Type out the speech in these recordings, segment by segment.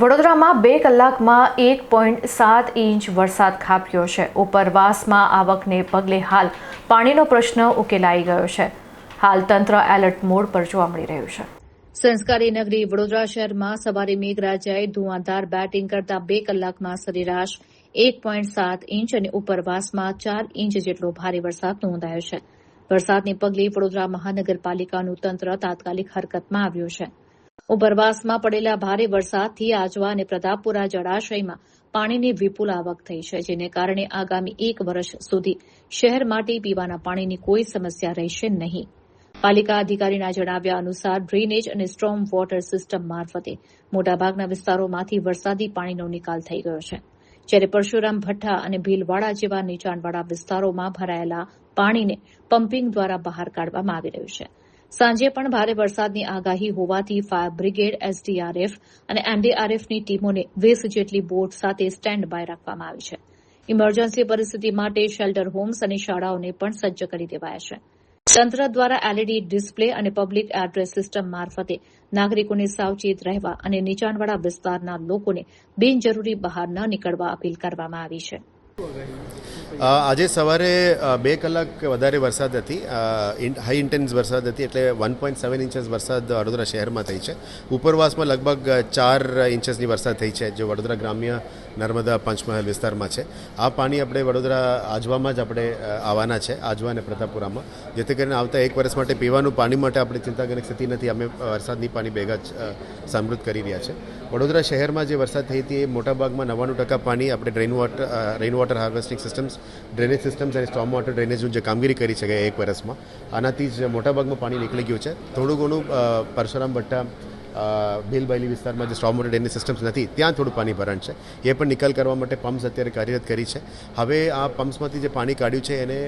વડોદરામાં 2 કલાકમાં 1.7 ઇંચ વરસાદ ખાબક્યો છે। ઉપરવાસમાં આવકને પગલે હાલ પાણીનો પ્રશ્ન ઉકેલાઈ ગયો છે। હાલ તંત્ર એલર્ટ મોડ પર જોવા મળી રહ્યું છે। સંસ્કારી નગરી વડોદરા શહેરમાં સવારે મેઘરાજાએ ધુઆંધાર બેટિંગ કરતા 2 કલાકમાં સરેરાશ 1.7 ઇંચ અને ઉપરવાસમાં 4 ઇંચ જેટલો ભારે વરસાદ નોંધાયો છે। વરસાદને પગલે વડોદરા મહાનગરપાલિકાનું તંત્ર તાત્કાલિક હરકતમાં આવ્યું છે। ઉપરવાસમાં પડેલા ભારે વરસાદથી આજવા અને પ્રતાપપુરા જળાશયમાં પાણીની વિપુલ આવક થઈ છે, જેને કારણે આગામી 1 વર્ષ સુધી શહેર માટે પીવાના પાણીની કોઈ સમસ્યા રહેશે નહીં। પાલિકા અધિકારીના જણાવ્યા અનુસાર ડ્રેનેજ અને સ્ટ્રોમ વોટર સિસ્ટમ મારફતે મોટાભાગના વિસ્તારોમાંથી વરસાદી પાણીનો નિકાલ થઈ ગયો છે, જ્યારે પરશુરામ ભઠ્ઠા અને ભીલવાડા જેવા નીચાણવાળા વિસ્તારોમાં ભરાયેલા પાણીને પમ્પિંગ દ્વારા બહાર કાઢવામાં આવી રહ્યું છે। સાંજે પણ ભારે વરસાદની આગાહી હોવાથી ફાયર બ્રિગેડ, એસડીઆરએફ અને એનડીઆરએફની ટીમોને 20 જેટલી બોટ સાથે સ્ટેન્ડ બાય રાખવામાં આવી છે। ઇમરજન્સી પરિસ્થિતિ માટે શેલ્ટર હોમ્સ અને શાળાઓને પણ સજ્જ કરી દેવાયા છે। તંત્ર દ્વારા એલઈડી ડિસ્પ્લે અને પબ્લિક એડ્રેસ સિસ્ટમ મારફતે નાગરિકોને સાવચેત રહેવા અને નીચાણવાળા વિસ્તારના લોકોને બિનજરૂરી બહાર ન નીકળવા અપીલ કરવામાં આવી છે। આજે સવારે 2 કલાક વધારે વરસાદ હતી, હાઈ ઇન્ટેન્સ વરસાદ હતી, એટલે 1.7 ઇંચસ વરસાદ વડોદરા શહેરમાં થઈ છે। ઉપરવાસમાં લગભગ 4 ઇંચસની વરસાદ થઈ છે, જે વડોદરા ગ્રામ્ય, નર્મદા, પંચમહાલ વિસ્તારમાં છે। આ પાણી આપણે વડોદરા આજવામાં જ આપણે આવવાના છે, આજવા અને પ્રતાપપુરામાં, જેથી કરીને આવતા 1 વર્ષ માટે પીવાનું પાણી માટે આપણે ચિંતાજનક સ્થિતિ નથી। અમે વરસાદની પાણી ભેગા જ સમૃદ્ધ કરી રહ્યા છે। વડોદરા શહેરમાં જે વરસાદ થઈ હતી એ મોટાભાગમાં 99% પાણી આપણે rain water harvesting systems, drainage systems અને સ્ટોર્મ વોટર ડ્રેનેજનું જે કામગીરી કરી છે 1 વર્ષમાં, આનાથી જ મોટાભાગમાં પાણી નીકળી ગયું છે। થોડું ઘણું પરશુરામ ભઠ્ઠા, ભીલબાયલી વિસ્તારમાં જે સ્ટોર્મ વોટર ડ્રેનેજ સિસ્ટમ્સ નથી ત્યાં થોડું પાણી ભરાણ છે, એ પણ નિકાલ કરવા માટે પમ્પ્સ અત્યારે કાર્યરત કરી છે। હવે આ પમ્પ્સમાંથી જે પાણી કાઢ્યું છે એને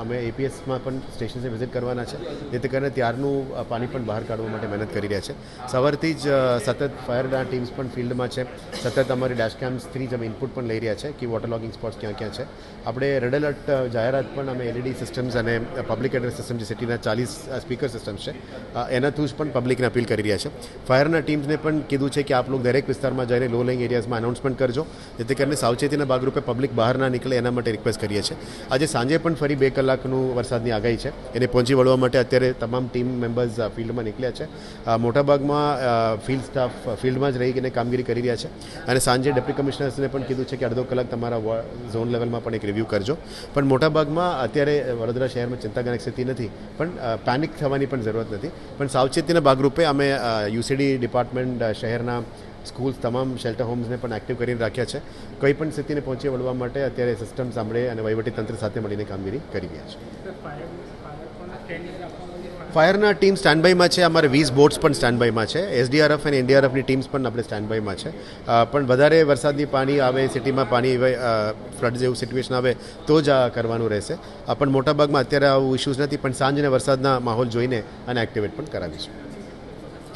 અમે એપીએસમાં પણ સ્ટેશન્સને વિઝિટ કરવાના છે, જેથી કરીને ત્યારનું પાણી પણ બહાર કાઢવા માટે મહેનત કરી રહ્યા છે। સવારથી જ સતત ફાયરના ટીમ્સ પણ ફિલ્ડમાં છે, સતત અમારી ડેશ કેમ્સથી જ અમે ઇનપુટ પણ લઈ રહ્યા છે કે વોટર લોગિંગ સ્પોટ્સ ક્યાં ક્યાં છે। આપણે રેડ એલર્ટ જાહેરાત પણ અમે એલઈડી સિસ્ટમ્સ અને પબ્લિક એડ્રેસ સિસ્ટમ જે સિટીના 40 સ્પીકર સિસ્ટમ્સ છે એના થ્રુ જ પણ પબ્લિકને અપીલ કરી રહ્યા છે। ફાયરના ટીમ્સને પણ કીધું છે કે આપ લોકો દરેક વિસ્તારમાં જઈને લો લેઇંગ એરિયાઝમાં અનાઉન્સમેન્ટ કરજો, જેથી કરીને સાવચેતીના ભાગરૂપે પબ્લિક બહાર ના નીકળે એના માટે રિક્વેસ્ટ કરીએ છીએ। આજે સાંજે પણ ફરી 2 કલાકનું વરસાદની આગાહી છે, એને પહોંચી વળવા માટે અત્યારે તમામ ટીમ મેમ્બર્સ ફિલ્ડમાં નીકળ્યા છે। મોટાભાગમાં ફિલ્ડ સ્ટાફ ફિલ્ડમાં જ રહીને કામગીરી કરી રહ્યા છે, અને સાંજે ડેપ્યુટી કમિશનર્સને પણ કીધું છે કે અડધો કલાક તમારા ઝોન લેવલમાં પણ એક રિવ્યૂ કરજો। પણ મોટાભાગમાં અત્યારે વડોદરા શહેરમાં ચિંતાજનક સ્થિતિ નથી, પણ પેનિક થવાની પણ જરૂરત નથી, પણ સાવચેતીના ભાગરૂપે અમે યુસીડી ડિપાર્ટમેન્ટ, શહેરના સ્કૂલ્સ, તમામ શેલ્ટર હોમ્સને પણ એક્ટિવ કરીને રાખ્યા છે। કોઈ પણ સ્થિતિને પહોંચી વળવા માટે અત્યારે સિસ્ટમ સાંભળે અને વહીવટીતંત્ર સાથે મળીને કામગીરી કરી રહ્યા છે। ફાયરના ટીમ સ્ટેન્ડ બાયમાં છે, અમારે 20 બોટ્સ પણ સ્ટેન્ડ બાયમાં છે, એસડીઆરએફ અને એનડીઆરએફની ટીમ્સ પણ આપણે સ્ટેન્ડ બાયમાં છે। પણ વધારે વરસાદની પાણી આવે, સિટીમાં પાણી ફ્લડ જેવું સિચ્યુએશન આવે તો જ આ કરવાનું રહેશે। પણ મોટાભાગમાં અત્યારે આવું ઇસ્યુઝ નથી, પણ સાંજના વરસાદના માહોલ જોઈને અને એક્ટિવેટ પણ કરાવીશું।